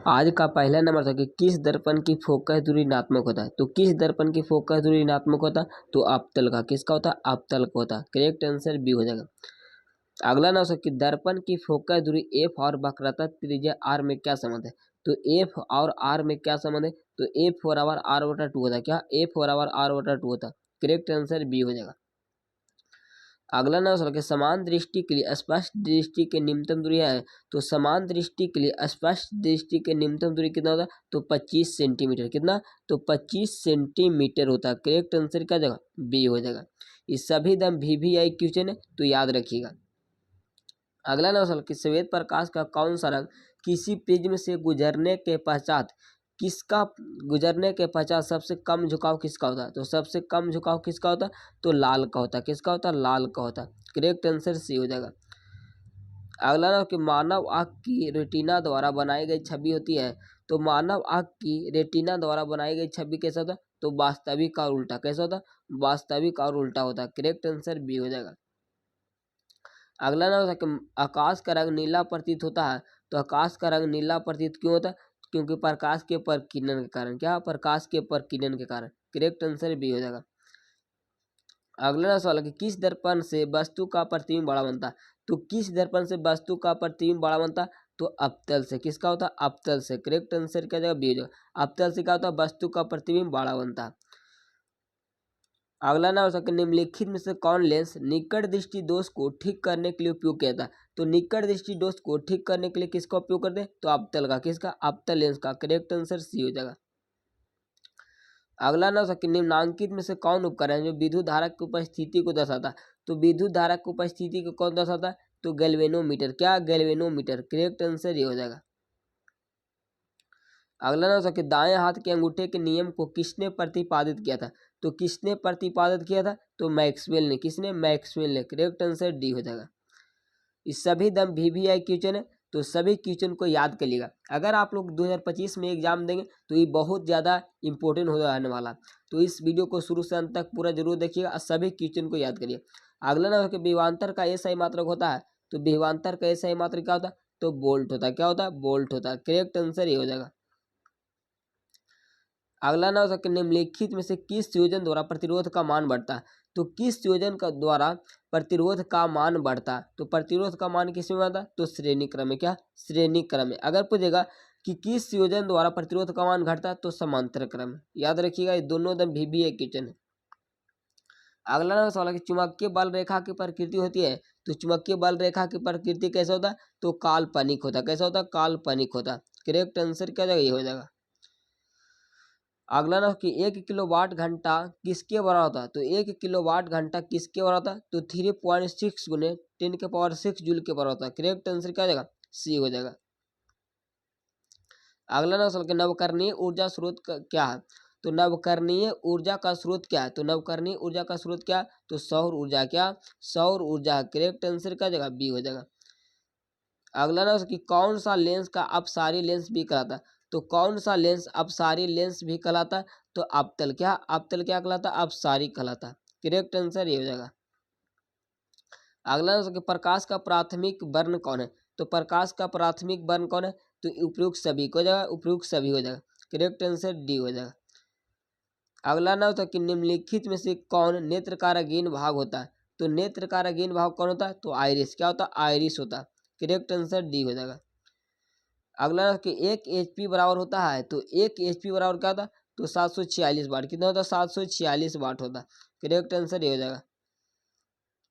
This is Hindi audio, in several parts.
आज का पहला नंबर था कि किस दर्पण की फोकस दूरी ऋणात्मक होता है। तो किस दर्पण की फोकस दूरी ऋणात्मक होता है? तो अवतल का। किसका होता है? अवतल का होता है। करेक्ट आंसर बी हो जाएगा। अगला ना हो सकता कि दर्पण की फोकस दूरी एफ और वक्रता त्रिज्या आर में क्या संबंध है? तो एफ और आर में क्या संबंध है? तो एफ बराबर आर बटा टू होता है। क्या? एफ बराबर आर बटा टू होता है। करेक्ट आंसर बी हो जाएगा। अगला ना हो कि समान दृष्टि के लिए स्पष्ट दृष्टि के न्यूनतम दूरी है। तो समान दृष्टि के लिए स्पष्ट दृष्टि के न्यूनतम दूरी कितना होता है? तो 25 सेंटीमीटर। कितना? तो 25 सेंटीमीटर होता है। करेक्ट आंसर क्या जाएगा? बी हो जाएगा। ये सभी दम VVI क्वेश्चन है, तो याद रखिएगा। अगला ना हो कि श्वेत प्रकाश का कौन सा रंग किसी प्रिज्म से गुजरने के पश्चात सबसे कम झुकाव किसका होता है? तो सबसे कम झुकाव किसका होता है? तो लाल का होता है। किसका होता है? लाल का होता है। करेक्ट आंसर सी हो जाएगा। अगला ना कि मानव आँख की रेटिना द्वारा बनाई गई छवि होती है। तो मानव आँख की रेटिना द्वारा बनाई गई छवि कैसा होता है? तो वास्तविक और उल्टा। कैसा होता है? वास्तविक और उल्टा होता है। करेक्ट आंसर बी हो जाएगा। अगला ना होता है कि आकाश का रंग नीला प्रतीत होता है। तो आकाश का रंग नीला प्रतीत क्यों होता है? क्योंकि प्रकाश के प्रकीर्णन के कारण। क्या? प्रकाश के प्रकीर्णन के कारण। करेक्ट आंसर बी हो जाएगा। अगला ना सवाल है कि किस दर्पण से वस्तु का प्रतिबिंब बड़ा बनता है? तो किस दर्पण से वस्तु का प्रतिबिंब बड़ा बनता है? तो अवतल से। किसका होता है? अवतल से। करेक्ट आंसर क्या जाएगा? बी हो जाएगा। अवतल से क्या होता है? वस्तु का प्रतिबिंब बड़ा बनता है। अगला ना हो सकता है निम्नलिखित में से कौन लेंस निकट दृष्टि दोष को ठीक करने के लिए उपयोग किया था? तो निकट दृष्टि दोष को ठीक करने के लिए किसका उपयोग करते हैं? तो अवतल का। किसका? अवतल लेंस का। करेक्ट आंसर सी हो जाएगा। अगला ना हो सकता है निम्नांकित में से कौन उपकरण है जो विद्युत धारा की उपस्थिति को दर्शाता है? तो विद्युत धारा की उपस्थिति को कौन दर्शाता है? तो गैल्वेनोमीटर। क्या? गैल्वेनोमीटर। करेक्ट आंसर ये हो जाएगा। अगला ना हो सकता है दाएं हाथ के अंगूठे के नियम को किसने प्रतिपादित किया था? तो किसने प्रतिपादित किया था? तो मैक्सवेल ने। किसने? मैक्सवेल ने। करेक्ट आंसर डी हो जाएगा। इस सभी दम VVI क्वेश्चन है, तो सभी क्वेश्चन को याद कर लीजिएगा। अगर आप लोग 2025 में एग्जाम देंगे तो ये बहुत ज़्यादा इंपॉर्टेंट हो जाने वाला। तो इस वीडियो को शुरू से अंत तक पूरा जरूर देखिएगा और सभी क्वेश्चन को याद करिए। अगला ना हो कि विभवांतर का SI मात्रक होता है। तो विभवांतर का SI मात्रक क्या होता है? तो बोल्ट होता है। क्या होता है? बोल्ट होता है। करेक्ट आंसर ये हो जाएगा। अगला ना हो सकता निम्नलिखित में से किस संयोजन द्वारा प्रतिरोध का मान बढ़ता है? तो किस संयोजन का द्वारा प्रतिरोध का मान बढ़ता है? तो प्रतिरोध का मान किस में बढ़ता है? तो श्रेणी क्रम में। क्या? श्रेणी क्रम में। अगर पूछेगा कि किस संयोजन द्वारा प्रतिरोध का मान घटता है? तो समांतर क्रम में। याद रखिएगा, ये दोनों एकदम VVI क्वेश्चन है। अगला ना सवाल है कि चुंबकीय बल रेखा की प्रकृति होती है। तो चुंबकीय बल रेखा की प्रकृति कैसा होता है? तो काल्पनिक होता है। कैसा होता है? काल्पनिक होता है। करेक्ट आंसर क्या जाएगा? ये हो जाएगा। अगला ना कि 1 किलोवाट घंटा किसके बराबर होता है? तो 1 किलोवाट घंटा किसके बराबर होता है? तो 3.6 गुने 10⁶ जूल के बराबर होता है। करेक्ट आंसर क्या हो जाएगा? सी हो जाएगा। अगला ना सवाल कि नवकरणीय ऊर्जा स्रोत क्या है? तो नवकरणीय ऊर्जा का स्रोत क्या है? तो नवकरणीय ऊर्जा का स्रोत क्या? तो सौर ऊर्जा। क्या? सौर ऊर्जा। करेक्ट आंसर क्या हो जाएगा? बी हो जाएगा। अगला ना कि कौन सा लेंस का अपसारी लेंस भी कहलाता है? तो कौन सा लेंस अपसारी लेंस भी कहलाता है? तो अवतल। क्या? अवतल क्या कहलाता है? अपसारी कहलाता है। करेक्ट आंसर ये हो जाएगा। अगला ना कि प्रकाश का प्राथमिक वर्ण कौन है? तो प्रकाश का प्राथमिक वर्ण कौन है? तो उपयुक्त सभी को हो जाएगा। उपयुक्त सभी हो जाएगा। करेक्ट आंसर डी हो जाएगा। अगला ना होता कि निम्नलिखित में से कौन नेत्र का रंगीन भाग होता है? तो नेत्र का रंगीन भाग कौन होता है? तो आइरिस। क्या होता है? आइरिस होता है। करेक्ट आंसर डी हो जाएगा। अगला कि 1 HP बराबर होता है। तो 1 HP बराबर क्या होता है? तो 746 वाट। कितना होता है? 746 वाट होता है। करेक्ट आंसर ये हो जाएगा।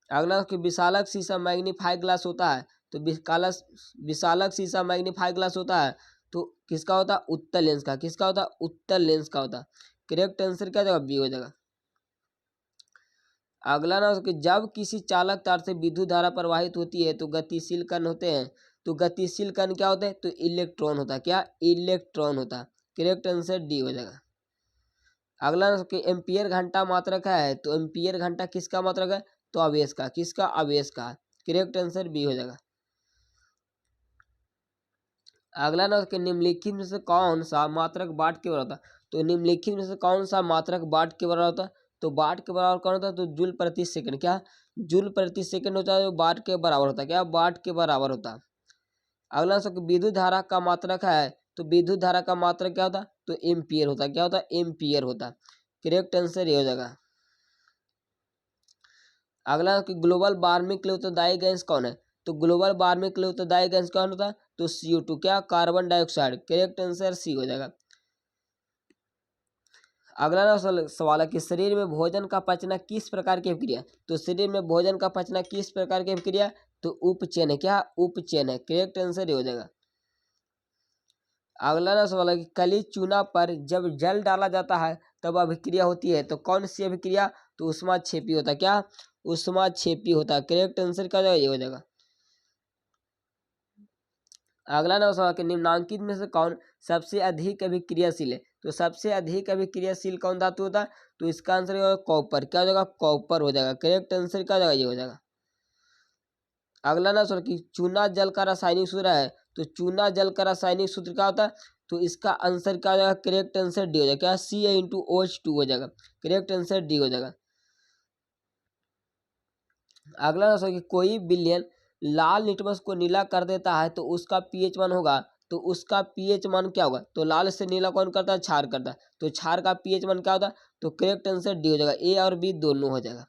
अगला कि विशालक शीशा मैग्नीफाई ग्लास होता है। तो विशालक शीशा मैग्नीफाई ग्लास होता है। तो किसका होता है? उत्तल लेंस का। किसका होता है? उत्तल लेंस का होता है। करेक्ट आंसर क्या जाएगा? बी हो जाएगा। अगला ना कि जब किसी चालक तार से विद्युत धारा प्रवाहित होती है तो गतिशील कण होते हैं। तो गतिशील कण क्या होते हैं? तो इलेक्ट्रॉन होता है। क्या? इलेक्ट्रॉन होता है। करेक्ट आंसर डी हो जाएगा। अगला ना कि एम्पियर घंटा मात्रक है। तो एम्पियर घंटा किसका मात्रक है? तो आवेश का। किसका? आवेश का। करेक्ट आंसर बी हो जाएगा। अगला ना कि निम्नलिखित में से कौन सा मात्रक वाट के बराबर होता है? तो निम्नलिखित में से कौन सा मात्रक वाट के बराबर होता है? तो वाट के बराबर कौन होता है? तो जूल प्रति सेकंड। क्या? जूल प्रति सेकंड होता है जो वाट के बराबर होता है। क्या? वाट के बराबर होता है। अगला ना कि विद्युत धारा का मात्रक है। तो विद्युत धारा का मात्रा क्या होता, तो एम्पियर होता, क्या होता, एम्पियर होता। करेक्ट आंसर ये हो जाएगा। अगला कि ग्लोबल वार्मिंग के लिए उत्तरदायी गैस कौन है, तो ग्लोबल वार्मिंग के लिए उत्तरदायी गैस कौन होता है, तो CO2, क्या, carbon dioxide. Correct answer C हो जाएगा। अगला ना सवाल है कि शरीर में भोजन का पचना किस प्रकार की प्रक्रिया, तो शरीर में भोजन का पचना किस प्रकार की प्रक्रिया, तो उपचयन है, क्या, उपचयन है। करेक्ट आंसर ये हो जाएगा। अगला ना सवाल है कि कली चूना पर जब जल डाला जाता है तब अभिक्रिया होती है, तो कौन सी अभिक्रिया, तो ऊष्माक्षेपी होता है, क्या, ऊष्माक्षेपी होता है। करेक्ट आंसर क्या हो जाएगा, ये हो जाएगा। अगला ना सवाल कि निम्नांकित में से कौन सबसे अधिक अभिक्रियाशील है, तो सबसे अधिक अभिक्रियाशील कौन धातु होता है, तो इसका आंसर होगा कॉपर, क्या हो जाएगा, कॉपर हो जाएगा। करेक्ट आंसर क्या हो जाएगा, ये हो जाएगा। अगला ना सवाल कि चूना जल का रासायनिक सूत्र है, तो चूना जल का रासायनिक सूत्र क्या होता है, तो इसका आंसर क्या हो जाएगा, करेक्ट आंसर डी हो जाएगा, क्या, CaOH2 हो जाएगा। करेक्ट आंसर डी हो जाएगा। अगला ना सवाल कि कोई विलयन लाल लिटमस को नीला कर देता है तो उसका pH मान होगा, तो उसका pH मान क्या होगा, तो लाल से नीला कौन करता है, क्षार करता है, तो क्षार का pH मान क्या होता है, तो करेक्ट आंसर डी हो जाएगा, A और B दोनों हो जाएगा।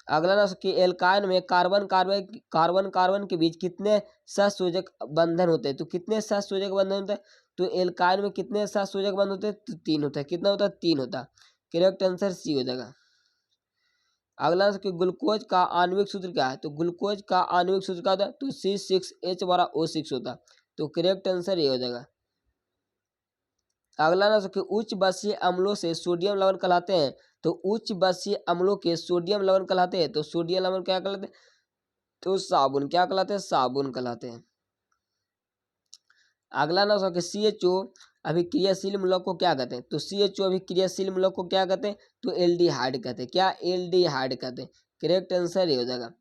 अगला ना कि एल्काइन में कार्बन कार्बन कार्बन कार्बन के बीच कितने सहसंयोजक बंधन होते हैं, तो कितने सहसंयोजक बंधन होते हैं, तो एल्काइन में कितने सहसंयोजक बंधन होते हैं, तो 3 होता है। कितना होता है, 3 होता है। करेक्ट आंसर सी हो जाएगा। अगला कि ग्लूकोज का आणविक सूत्र क्या है, तो ग्लूकोज का आणविक सूत्र क्या होता है, तो C6H12O6 होता है। तो करेक्ट आंसर ये हो जाएगा। अगला ना कि उच्च बसीय अम्लों से सोडियम लवण कहलाते हैं, तो उच्च बसीय अम्लों के सोडियम लवण कहलाते हैं, तो सोडियम लवण क्या कहलाते हैं, तो साबुन, क्या कहलाते हैं, साबुन कहलाते हैं। अगला ना कि CHO अभिक्रियाशील मूलक को क्या कहते हैं, तो CHO अभिक्रियाशील मूलक को क्या कहते हैं, तो एल्डिहाइड कहते हैं, क्या, एल्डिहाइड कहते हैं। करेक्ट आंसर ये हो जाएगा।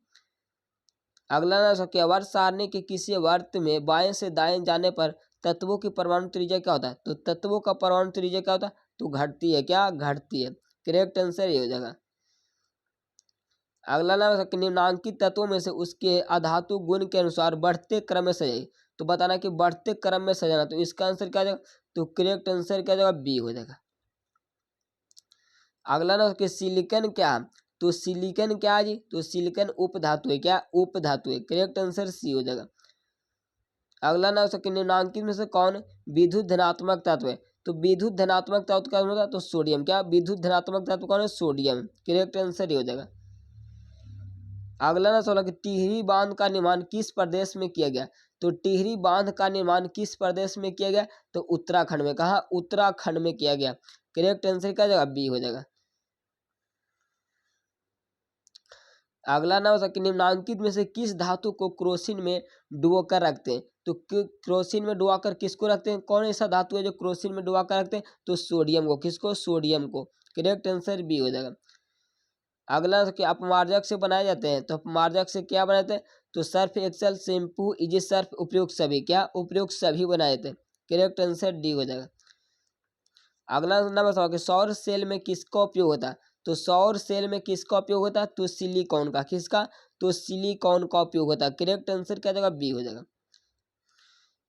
अगला ना कि वर्त सारणी के किसी वर्त में बाएं से दाएं जाने पर तत्वों की परमाणु त्रिज्या क्या होता है, तो तत्वों का परमाणु त्रिज्या क्या होता है, तो घटती है, क्या, घटती है। करेक्ट आंसर ये हो जाएगा। अगला ना कि निम्नांकित तत्वों में से उसके अधातु गुण के अनुसार बढ़ते क्रम में सजाई, तो बताना कि बढ़ते क्रम में सजाना, तो इसका आंसर क्या जाएगा, तो करेक्ट आंसर क्या जाएगा, बी हो जाएगा। अगला ना कि सिलिकन क्या है, तो सिलिकन क्या है जी, तो सिलिकन उपधातु है, क्या, उपधातु है। करेक्ट आंसर सी हो जाएगा। अगला ना कि निम्नांकित में से कौन विद्युत धनात्मक तत्व है, तो विद्युत धनात्मक तत्व कौन होता है, तो सोडियम, क्या, विद्युत धनात्मक तत्व कौन है, सोडियम। करेक्ट आंसर ये हो जाएगा। अगला ना सवाल कि टिहरी बांध का निर्माण किस प्रदेश में किया गया, तो टिहरी बांध का निर्माण किस प्रदेश में किया गया, तो उत्तराखंड में, कहा, उत्तराखंड में किया गया। करेक्ट आंसर क्या जाएगा, बी हो जाएगा। अगला ना हो सकता निम्नांकित में से किस धातु को क्रोसिन में डुबोकर रखते हैं, तो क्रोसिन में डुबाकर किसको रखते हैं, कौन ऐसा धातु है जो क्रोसिन में डुबाकर रखते हैं, तो सोडियम को, किसको, सोडियम को। करेक्ट आंसर बी हो जाएगा। अगला कि अपमार्जक से बनाए जाते हैं, तो अपमार्जक से क्या बनाते हैं, तो Surf Excel, shampoo, easy Surf, उपयुक्त सभी, क्या, उपयुक्त सभी बनाए थे। करेक्ट आंसर डी हो जाएगा। अगला नंबर बताओ कि सौर सेल में किसका उपयोग होता है, तो सौर सेल में किसका उपयोग होता है, तो सिलिकॉन का, किसका, तो सिलिकॉन का उपयोग होता है। करेक्ट आंसर क्या जाएगा, बी हो जाएगा।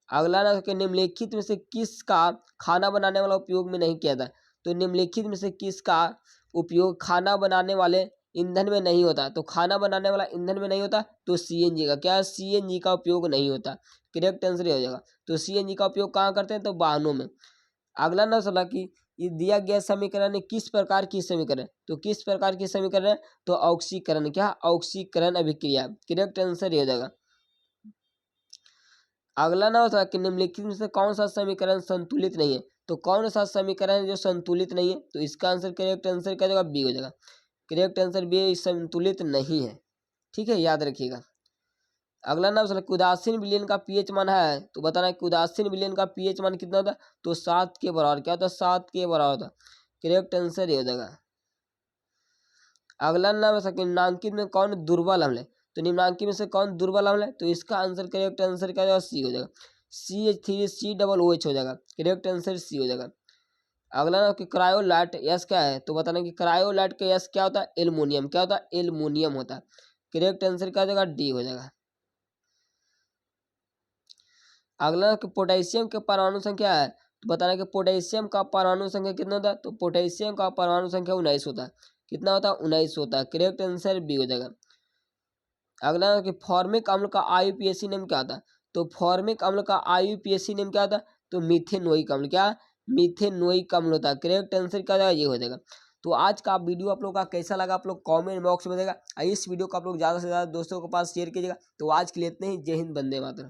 अगला ना कि निम्नलिखित में से किसका खाना बनाने वाला उपयोग में नहीं किया था, तो निम्नलिखित में से किसका उपयोग खाना बनाने वाले ईंधन में नहीं होता, तो खाना बनाने वाला ईंधन में नहीं होता, तो CNG का, क्या, CNG का उपयोग नहीं होता। करेक्ट आंसर हो जाएगा। तो CNG का उपयोग कहाँ करते हैं, तो वाहनों में। अगला ना सवाल कि ये दिया गया समीकरण है किस प्रकार की समीकरण, तो किस प्रकार की समीकरण है, तो ऑक्सीकरण, क्या, ऑक्सीकरण अभिक्रिया। करेक्ट आंसर हो जाएगा। अगला ना होता है कि निम्नलिखित में से कौन सा समीकरण संतुलित नहीं है, तो कौन सा समीकरण है जो संतुलित नहीं है, तो इसका आंसर, करेक्ट आंसर क्या जाएगा, बी हो जाएगा। करेक्ट आंसर बी, संतुलित नहीं है। ठीक है, याद रखिएगा। अगला नाम सर उदासीन विलयन का pH मान है, तो बताना कि उदासीन विलयन का pH मान कितना होता है, तो 7 के बराबर, क्या होता है, 7 के बराबर होता है। करेक्ट आंसर ये हो जाएगा। अगला नाम है निम्नांकित में कौन दुर्बल अम्ल है, तो निम्नांकित में से कौन दुर्बल अम्ल है, तो इसका आंसर, करेक्ट आंसर क्या हो जाएगा, सी हो जाएगा। CH3COOH हो जाएगा। करेक्ट आंसर सी हो जाएगा। अगला नाम कि क्रायोलाइट यस क्या है, तो बताना कि क्रायोलाइट का यस क्या होता है, एल्युमिनियम, क्या होता है, एल्युमिनियम होता है। करेक्ट आंसर क्या हो जाएगा, डी हो जाएगा। अगला कि पोटेशियम के परमाणु संख्या है, तो बताना कि पोटेशियम का परमाणु संख्या कितना होता है, तो पोटेशियम का परमाणु संख्या 19 होता है। कितना होता है, 19 होता है। करेक्ट आंसर बी हो जाएगा। अगला कि फॉर्मिक अम्ल का आईयूपीएसी नेम क्या था, तो फॉर्मिक अम्ल का आईयूपीएसी नेम क्या था, तो मीथेनोइक अम्ल। क्या, मीथेनोइक अम्ल होता है। करेक्ट आंसर क्या हो जाएगा, ये हो जाएगा। तो आज का वीडियो आप लोग का कैसा लगा, आप लोग कमेंट बॉक्स में देगा। इस वीडियो को आप लोग ज़्यादा से ज़्यादा दोस्तों के पास शेयर कीजिएगा। तो आज के लिए इतने ही। जय हिंद, वंदे मातरम।